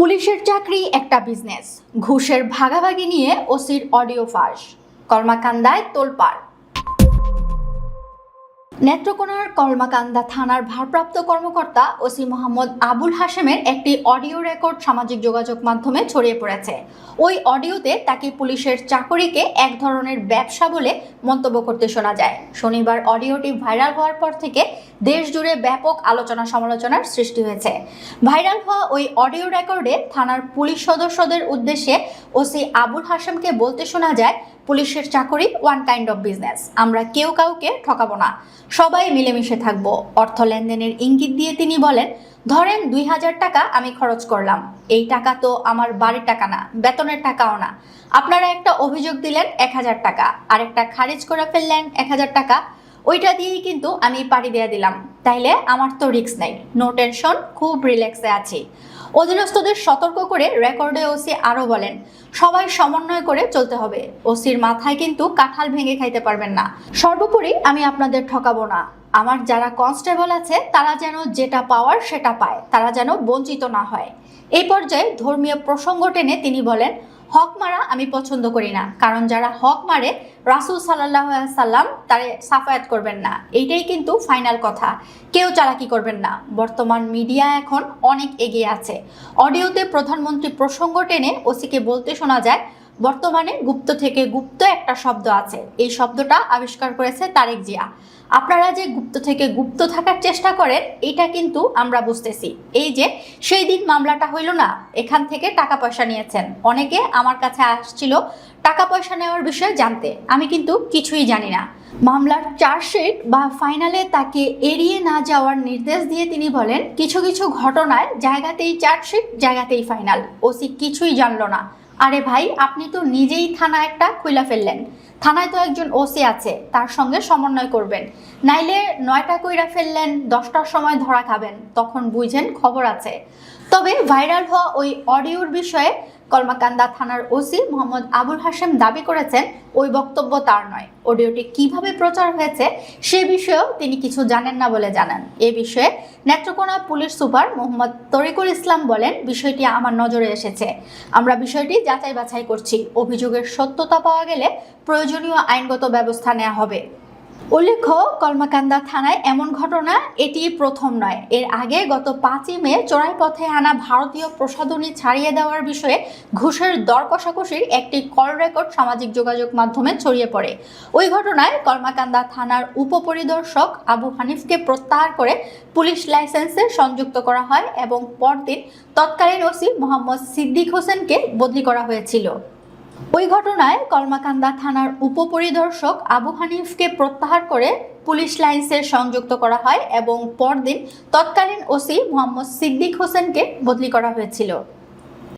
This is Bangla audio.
পুলিশের চাকরি একটা বিজনেস, ঘুষের ভাগাভাগি নিয়ে ওসির অডিও ফাঁস, কলমাকান্দায় তোলপাড়। নেত্রকোনার কলমাকান্দা থানার ভারপ্রাপ্ত কর্মকর্তা ওসি মোহাম্মদ আবুল হাশেমের একটি অডিও রেকর্ড সামাজিক যোগাযোগ মাধ্যমে ছড়িয়ে পড়েছে। ওই অডিওতে তাকে পুলিশের চাকরিকে এক ধরনের ব্যবসা বলে মন্তব্য করতে শোনা যায়। শনিবার অডিওটি ভাইরাল হওয়ার পর থেকে দেশ জুড়ে ব্যাপক আলোচনা সমালোচনার সৃষ্টি হয়েছে। ভাইরাল হওয়া ওই অডিও রেকর্ডে থানার পুলিশ সদস্যদের উদ্দেশ্যে ওসি আবুল হাশেমকে বলতে শোনা যায়, পুলিশের চাকরি ওয়ান কাইন্ড অফ বিজনেস। আমরা কেউ কাউকে ঠকাবো না, সবাই মিলেমিশে থাকবো। অর্থ লেনদেনের ইঙ্গিত দিয়ে তিনি বলেন, ধরেন 2000 টাকা আমি খরচ করলাম, এই টাকা তো আমার বাড়ির টাকা না, বেতনের টাকাও না। আপনারা একটা অভিযোগ দিলেন 1000 টাকা, আরেকটা খারিজ করে ফেললেন 1000 টাকা, ওইটা দিয়েই কিন্তু আমি পাড়ি দিয়ে দিলাম। তাইলে আমার তো রিস্ক নেই, নো টেনশন, খুব রিল্যাক্সে আছি। অধীনস্থদের সতর্ক করে রেকর্ডে ওসি আরও বলেন, সবাই সমন্বয় করে চলতে হবে। ওসির মাথায় কিন্তু কাঁঠাল ভেঙে খাইতে পারবেন না। সর্বোপরি আমি আপনাদের ঠকাবো না। আমার যারা কনস্টেবল আছে তারা যেন যেটা পাওয়ার সেটা পায়, তারা যেন বঞ্চিত না হয়। এই পর্যায়ে ধর্মীয় প্রসঙ্গ টেনে তিনি বলেন, হক মারা আমি পছন্দ করি না, কারণ যারা হক মারে রাসূল সাল্লাল্লাহু আলাইহি সাল্লাম তারে সাফায়াত করবেন না। এইটাই কিন্তু ফাইনাল কথা, কেউ চালাকি করবেন না। বর্তমান মিডিয়া এখন অনেক এগিয়ে আছে। অডিওতে প্রধানমন্ত্রী প্রসঙ্গ টেনে ওসিকে বলতে শোনা যায়, বর্তমানে গুপ্ত থেকে গুপ্ত একটা শব্দ আছে, এই শব্দটা আবিষ্কার করেছে তারেক জিয়া। আপনারা যে গুপ্ত থেকে গুপ্ত থাকার চেষ্টা করেন, এটা কিন্তু আমরা বুঝতেছি। এই যে সেই দিন মামলাটা হইল না, এখান থেকে টাকা পয়সা নিয়েছেন। অনেকে আমার কাছে আসছিল টাকা পয়সা নেওয়ার বিষয়ে জানতে, আমি কিন্তু কিছুই জানি না। মামলার চার্জশিট বা ফাইনালে তাকে এড়িয়ে না যাওয়ার নির্দেশ দিয়ে তিনি বলেন, কিছু কিছু ঘটনায় জায়গাতেই চার্জশিট, জায়গাতেই ফাইনাল। ওসি কিছুই জানলো না। আরে ভাই, আপনি তো নিজেই থানা একটা খুইলা ফেললেন। থানায় তো একজন ওসি আছে, তার সঙ্গে সমন্বয় করবেন। নাইলে 9টা কইরা ফেললেন, 10টার সময় ধরা খাবেন, তখন বুঝেন খবর আছে। তবে ভাইরাল হওয়া ওই অডিওর বিষয়ে কলমাকান্দা থানার ওসি মোহাম্মদ আবুল হাশেম দাবি করেছেন, ওই বক্তব্য তার নয়। অডিওটি কিভাবে প্রচার হয়েছে সে বিষয়েও তিনি কিছু জানেন না বলে জানান। এ বিষয়ে নেত্রকোনা পুলিশ সুপার মোহাম্মদ তরিকুল ইসলাম বলেন, বিষয়টি আমার নজরে এসেছে, আমরা বিষয়টি যাচাই বাছাই করছি। অভিযোগের সত্যতা পাওয়া গেলে প্রয়োজনীয় আইনগত ব্যবস্থা নেওয়া হবে। উল্লেখ্য, কলমাকান্দা থানায় এমন ঘটনা এটি প্রথম নয়। এর আগে গত 5ই মে চোরাই পথে আনা ভারতীয় প্রসাধনী ছাড়িয়ে দেওয়ার বিষয়ে ঘুষের দর কষাকষির একটি কল রেকর্ড সামাজিক যোগাযোগ মাধ্যমে ছড়িয়ে পড়ে। ওই ঘটনায় কলমাকান্দা থানার উপপরিদর্শক আবু হানিফকে প্রত্যাহার করে পুলিশ লাইসেন্সে সংযুক্ত করা হয় এবং পরদিন তৎকালীন ওসি মোহাম্মদ সিদ্দিক হোসেনকে বদলি করা হয়েছিল। ওই ঘটনায় কলমাকান্দা থানার উপপরিদর্শক আবু হানিফকে প্রত্যাহার করে পুলিশ লাইন্সে সংযুক্ত করা হয় এবং পরদিন তৎকালীন ওসি মোহাম্মদ সিদ্দিক হোসেনকে বদলি করা হয়েছিল।